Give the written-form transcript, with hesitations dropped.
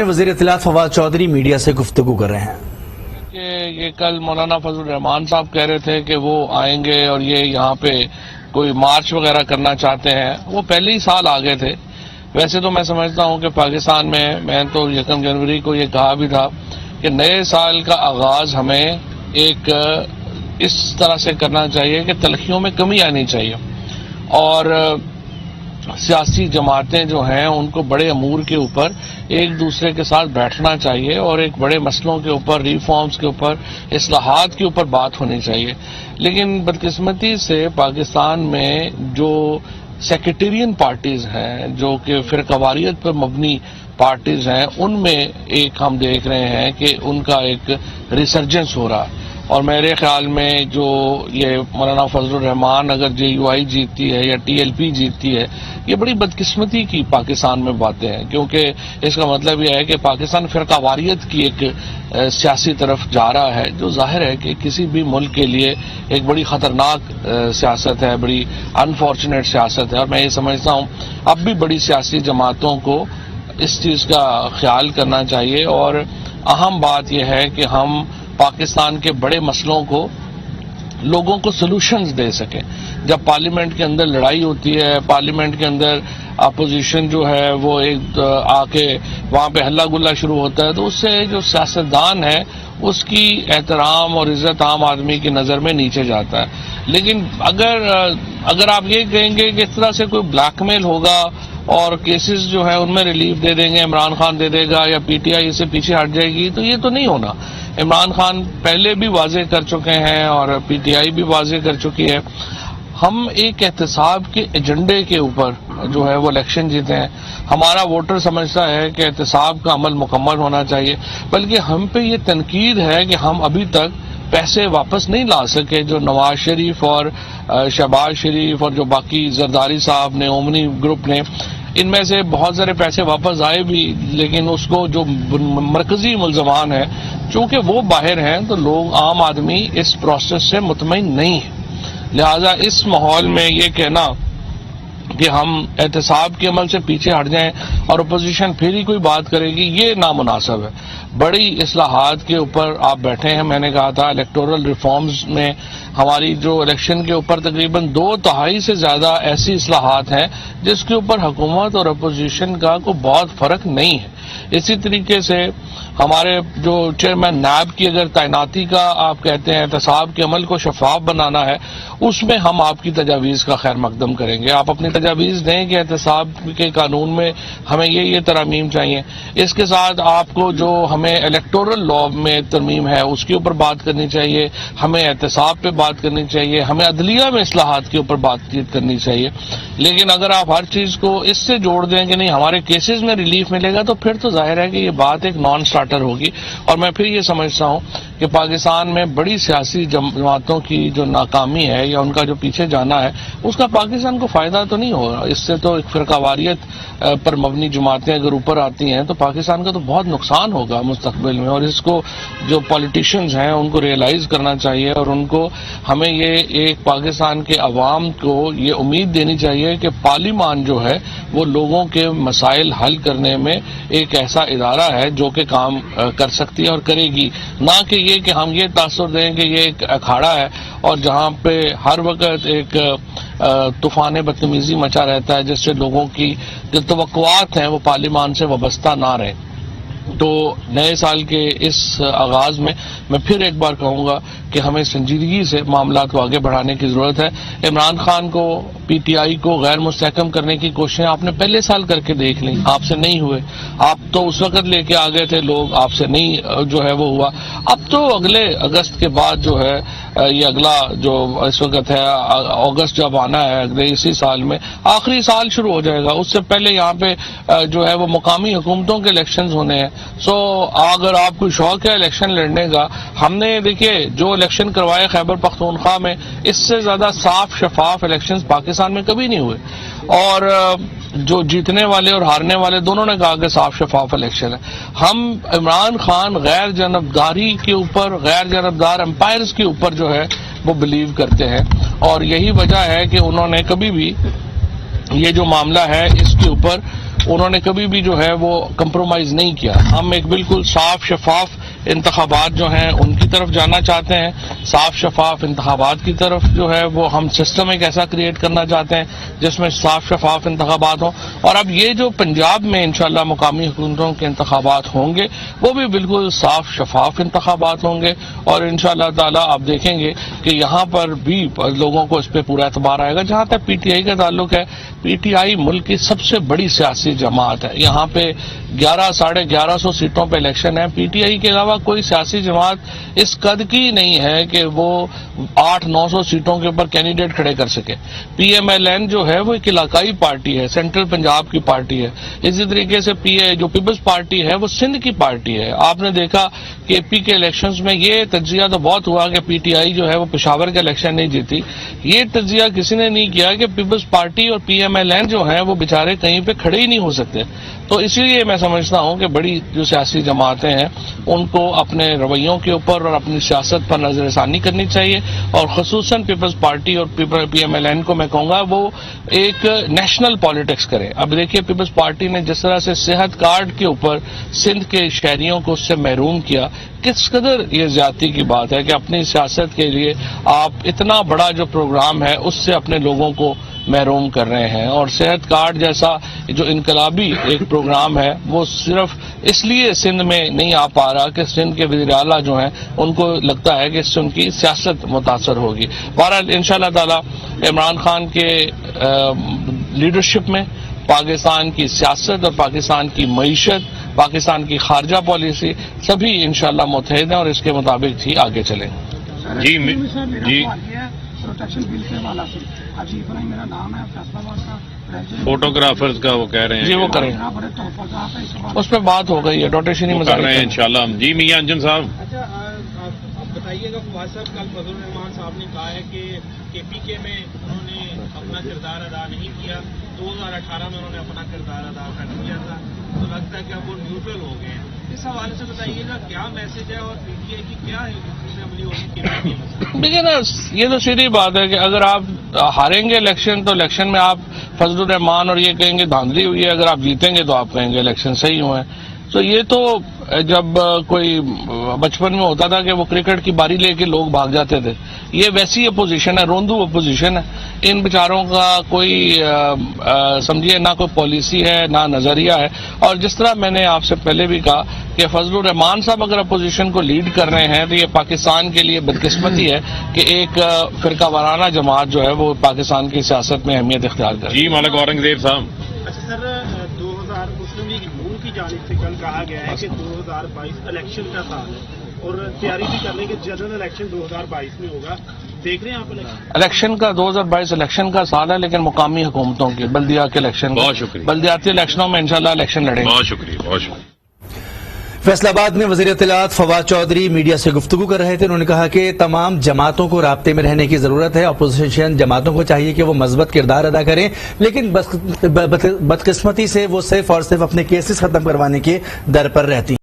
وزیر اطلاعات فواد چودھری میڈیا سے گفتگو کر رہے ہیں کہ یہ کل مولانا فضل الرحمان صاحب کہہ رہے تھے کہ وہ آئیں گے اور یہ یہاں پہ کوئی مارچ وغیرہ کرنا چاہتے ہیں. وہ پہلے ہی سال آگے تھے. ویسے تو میں سمجھتا ہوں کہ پاکستان میں تو 1 جنوری کو یہ کہا بھی تھا کہ نئے سال کا آغاز ہمیں ایک اس طرح سے کرنا چاہیے کہ تلخیوں میں کمی آنی چاہیے اور سیاسی جماعتیں جو ہیں ان کو بڑے امور کے اوپر ایک دوسرے کے ساتھ بیٹھنا چاہیے اور ایک بڑے مسئلوں کے اوپر، ریفارمز کے اوپر، اصلاحات کے اوپر بات ہونی چاہیے. لیکن بدقسمتی سے پاکستان میں جو سیکٹرین پارٹیز ہیں، جو کہ فرقہ واریت پر مبنی پارٹیز ہیں، ان میں ایک ہم دیکھ رہے ہیں کہ ان کا ایک ریسرجنس ہو رہا ہے. اور میرے خیال میں جو یہ مولانا فضل الرحمان اگر JUI جیتتی ہے یا TLP جیتتی ہے، یہ بڑی بدقسمتی کی پاکستان میں باتیں ہیں، کیونکہ اس کا مطلب یہ ہے کہ پاکستان فرقہ واریت کی ایک سیاسی طرف جا رہا ہے، جو ظاہر ہے کہ کسی بھی ملک کے لیے ایک بڑی خطرناک سیاست ہے، بڑی انفارچونیٹ سیاست ہے. اور میں یہ سمجھتا ہوں اب بھی بڑی سیاسی جماعتوں کو اس چیز کا خیال کرنا چاہیے اور اہم بات یہ ہے کہ ہم پاکستان کے بڑے مسئلوں کو لوگوں کو سلوشنز دے سکیں. جب پارلیمنٹ کے اندر لڑائی ہوتی ہے، پارلیمنٹ کے اندر اپوزیشن جو ہے وہ ایک آ کے وہاں پہ ہلا گلا شروع ہوتا ہے، تو اس سے جو سیاستدان ہے اس کی احترام اور عزت عام آدمی کی نظر میں نیچے جاتا ہے. لیکن اگر آپ یہ کہیں گے کہ اس طرح سے کوئی بلیک میل ہوگا اور کیسز جو ہے ان میں ریلیف دے دیں گے، عمران خان دے دے گا یا PTI اس سے پیچھے ہٹ جائے گی، تو یہ تو نہیں ہونا. عمران خان پہلے بھی واضح کر چکے ہیں اور PTI بھی واضح کر چکی ہے. ہم ایک احتساب کے ایجنڈے کے اوپر جو ہے وہ الیکشن جیتے ہیں. ہمارا ووٹر سمجھتا ہے کہ احتساب کا عمل مکمل ہونا چاہیے، بلکہ ہم پہ یہ تنقید ہے کہ ہم ابھی تک پیسے واپس نہیں لا سکے جو نواز شریف اور شہباز شریف اور جو باقی زرداری صاحب نے، اومنی گروپ نے، ان میں سے بہت سارے پیسے واپس آئے بھی، لیکن اس کو جو مرکزی ملزمان ہیں چونکہ وہ باہر ہیں تو لوگ، عام آدمی اس پروسیس سے مطمئن نہیں ہے. لہذا اس ماحول میں یہ کہنا کہ ہم احتساب کے عمل سے پیچھے ہٹ جائیں اور اپوزیشن پھر ہی کوئی بات کرے گی، یہ نامناسب ہے. بڑی اصلاحات کے اوپر آپ بیٹھے ہیں. میں نے کہا تھا الیکٹورل ریفارمز میں ہماری جو الیکشن کے اوپر تقریباً 2/3 سے زیادہ ایسی اصلاحات ہیں جس کے اوپر حکومت اور اپوزیشن کا کوئی بہت فرق نہیں ہے. اسی طریقے سے ہمارے جو چیئرمین نیب کی اگر تعیناتی کا آپ کہتے ہیں، احتساب کے عمل کو شفاف بنانا ہے، اس میں ہم آپ کی تجاویز کا خیر مقدم کریں گے. آپ اپنی تجاویز دیں کہ احتساب کے قانون میں ہمیں یہ ترامیم چاہیے. اس کے ساتھ آپ کو جو ہمیں الیکٹورل لا میں ترمیم ہے اس کے اوپر بات کرنی چاہیے، ہمیں احتساب پہ بات کرنی چاہیے، ہمیں عدلیہ میں اصلاحات کے اوپر بات چیت کرنی چاہیے. لیکن اگر آپ ہر چیز کو اس سے جوڑ دیں کہ نہیں ہمارے کیسز میں ریلیف ملے گا، تو پھر تو ظاہر ہے کہ یہ بات ایک نان سٹارٹر ہوگی. اور میں پھر یہ سمجھتا ہوں کہ پاکستان میں بڑی سیاسی جماعتوں کی جو ناکامی ہے یا ان کا جو پیچھے جانا ہے، اس کا پاکستان کو فائدہ تو نہیں ہوگا. اس سے تو ایک فرقہ واریت پر مبنی جماعتیں اگر اوپر آتی ہیں تو پاکستان کا تو بہت نقصان ہوگا مستقبل میں. اور اس کو جو پولیٹیشنز ہیں ان کو ریئلائز کرنا چاہیے اور ان کو ہمیں یہ ایک پاکستان کے عوام کو یہ امید دینی چاہیے کہ پارلیمان جو ہے وہ لوگوں کے مسائل حل کرنے میں ایک ایسا ادارہ ہے جو کہ کام کر سکتی ہے اور کرے گی، نہ کہ یہ کہ ہم یہ تاثر دیں کہ یہ ایک اکھاڑا ہے اور جہاں پہ ہر وقت ایک طوفان بدتمیزی مچا رہتا ہے جس سے لوگوں کی جو توقعات ہیں وہ پارلیمان سے وابستہ نہ رہیں. تو نئے سال کے اس آغاز میں پھر ایک بار کہوں گا کہ ہمیں سنجیدگی سے معاملات کو آگے بڑھانے کی ضرورت ہے. عمران خان کو، PTI کو غیر مستحکم کرنے کی کوششیں آپ نے پہلے سال کر کے دیکھ لیں، آپ سے نہیں ہوئے. آپ تو اس وقت لے کے آ گئے تھے لوگ، آپ سے نہیں جو ہے وہ ہوا. اب تو اگلے اگست کے بعد جو ہے یہ اگلا جو اس وقت ہے اگست جب آنا ہے اگلے اسی سال میں آخری سال شروع ہو جائے گا، اس سے پہلے یہاں پہ جو ہے وہ مقامی حکومتوں کے الیکشنز ہونے ہیں. سو اگر آپ کو شوق ہے الیکشن لڑنے کا، ہم نے دیکھیے جو الیکشن کروائے خیبر پختونخوا میں، اس سے زیادہ صاف شفاف الیکشنز پاکستان میں کبھی نہیں ہوئے. اور جو جیتنے والے اور ہارنے والے دونوں نے کہا کہ صاف شفاف الیکشن ہے. ہم عمران خان غیر جانبداری کے اوپر، غیر جانبدار امپائرز کے اوپر جو ہے وہ بلیو کرتے ہیں، اور یہی وجہ ہے کہ انہوں نے کبھی بھی یہ جو معاملہ ہے اس کے اوپر انہوں نے کبھی بھی جو ہے وہ کمپرومائز نہیں کیا. ہم ایک بالکل صاف شفاف انتخابات جو ہیں ان کی طرف جانا چاہتے ہیں. صاف شفاف انتخابات کی طرف جو ہے وہ ہم سسٹم ایک ایسا کریٹ کرنا چاہتے ہیں جس میں صاف شفاف انتخابات ہوں. اور اب یہ جو پنجاب میں انشاءاللہ مقامی حکومتوں کے انتخابات ہوں گے وہ بھی بالکل صاف شفاف انتخابات ہوں گے. اور انشاءاللہ تعالی آپ دیکھیں گے کہ یہاں پر بھی لوگوں کو اس پہ پورا اعتبار آئے گا. جہاں تک پی ٹی آئی کا تعلق ہے, پی ٹی آئی ملک کی سب سے بڑی سیاسی جماعت ہے. یہاں پہ 1100-1150 سیٹوں پہ الیکشن ہے. پی ٹی آئی کے علاوہ کوئی سیاسی جماعت اس قد کی نہیں ہے کہ وہ 800-900 سیٹوں کے اوپر کینڈیڈیٹ کھڑے کر سکے. پی ایم ایل این جو ہے وہ ایک علاقائی پارٹی ہے, سینٹرل پنجاب کی پارٹی ہے. اسی طریقے سے جو پیپلز پارٹی ہے وہ سندھ کی پارٹی ہے. آپ نے دیکھا کہ اے پی کے الیکشنز میں یہ تجزیہ تو بہت ہوا کہ پی ٹی آئی جو ہے وہ پشاور کا الیکشن نہیں جیتی. یہ تجزیہ کسی نے نہیں کیا کہ پیپلز پارٹی اور پی ایم ایل این جو ہیں وہ بیچارے کہیں پہ کھڑے ہی نہیں ہو سکتے. تو اسی لیے میں سمجھتا ہوں کہ بڑی جو سیاسی جماعتیں ہیں ان کو اپنے رویوں کے اوپر اور اپنی سیاست پر نظر ثانی کرنی چاہیے. اور خصوصاً پیپلز پارٹی اور پی ایم ایل این کو میں کہوں گا وہ ایک نیشنل پالیٹکس کرے. اب دیکھیے پیپلز پارٹی نے جس طرح سے صحت کارڈ کے اوپر سندھ کے شہریوں کو اس سے محروم کیا, کس قدر یہ زیادتی کی بات ہے کہ اپنی سیاست کے لیے آپ اتنا بڑا جو پروگرام ہے اس سے اپنے لوگوں کو محروم کر رہے ہیں. اور صحت کارڈ جیسا جو انقلابی ایک پروگرام ہے وہ صرف اس لیے سندھ میں نہیں آ پا رہا کہ سندھ کے وزیر اعلیٰ جو ہیں ان کو لگتا ہے کہ اس سے ان کی سیاست متاثر ہوگی. بہرحال انشاءاللہ تعالی عمران خان کے لیڈرشپ میں پاکستان کی سیاست اور پاکستان کی معیشت, پاکستان کی خارجہ پالیسی سبھی انشاءاللہ متحد ہیں اور اس کے مطابق ہی آگے چلیں. جی پروٹیکشن بل کے حوالہ سے عجیب بھائی میرا نام ہے, فیصلہ آباد کا فوٹوگرافرز کا وہ کہہ رہے ہیں جی وہ کریں, بڑے تحفظات ہیں اس کے بعد اس پہ بات ہو گئی ہے, روٹیشن ہی کر رہے ہیں انشاءاللہ. جی میاں انجن صاحب, اچھا آپ بتائیے گا, فواد صاحب کل فضل الرحمان صاحب نے کہا ہے کہ کے پی کے میں انہوں نے اپنا کردار ادا نہیں کیا, 2018 میں انہوں نے اپنا کردار ادا کر دیا تھا, تو لگتا ہے کہ اب وہ نیوٹرل ہو گئے ہیں. اس حوالے سے بتائیے گا کیا میسج ہے اور پی ٹی آئی کی کیا ہے عملی ہوگی. دیکھیے نا, یہ تو سیدھی بات ہے کہ اگر آپ ہاریں گے الیکشن تو الیکشن میں آپ فضل الرحمان اور یہ کہیں گے دھاندلی ہوئی ہے, اگر آپ جیتیں گے تو آپ کہیں گے الیکشن صحیح ہوئے. تو یہ تو جب کوئی بچپن میں ہوتا تھا کہ وہ کرکٹ کی باری لے کے لوگ بھاگ جاتے تھے, یہ ویسی اپوزیشن ہے, روندو اپوزیشن ہے. ان بیچاروں کا کوئی سمجھیے نہ کوئی پالیسی ہے نہ نظریہ ہے. اور جس طرح میں نے آپ سے پہلے بھی کہا کہ فضل الرحمان صاحب اگر اپوزیشن کو لیڈ کر رہے ہیں تو یہ پاکستان کے لیے بدقسمتی ہے کہ ایک فرقہ وارانہ جماعت جو ہے وہ پاکستان کی سیاست میں اہمیت اختیار کر رہی ہے. جی ملک اورنگزیب صاحب. اچھا سر, 2000 مسلم لیگ نون کی جانب سے کل کہا گیا ہے کہ 2022 الیکشن کا سال ہے اور تیاری بھی کر رہے ہیں کہ جنرل الیکشن 2022 میں ہوگا. دیکھ رہے ہیں آپ الیکشن کا 2022 الیکشن کا سال ہے, لیکن مقامی حکومتوں کے بلدیہ کے الیکشن, بہت شکریہ, بلدیاتی الیکشنوں میں انشاءاللہ الیکشن لڑیں گے. بہت شکریہ, بہت شکریہ. فیصلہ آباد میں وزیر اطلاعات فواد چودھری میڈیا سے گفتگو کر رہے تھے. انہوں نے کہا کہ تمام جماعتوں کو رابطے میں رہنے کی ضرورت ہے. اپوزیشن جماعتوں کو چاہیے کہ وہ مثبت کردار ادا کریں, لیکن بدقسمتی سے وہ صرف اور صرف اپنے کیسز ختم کروانے کے در پر رہتی ہیں.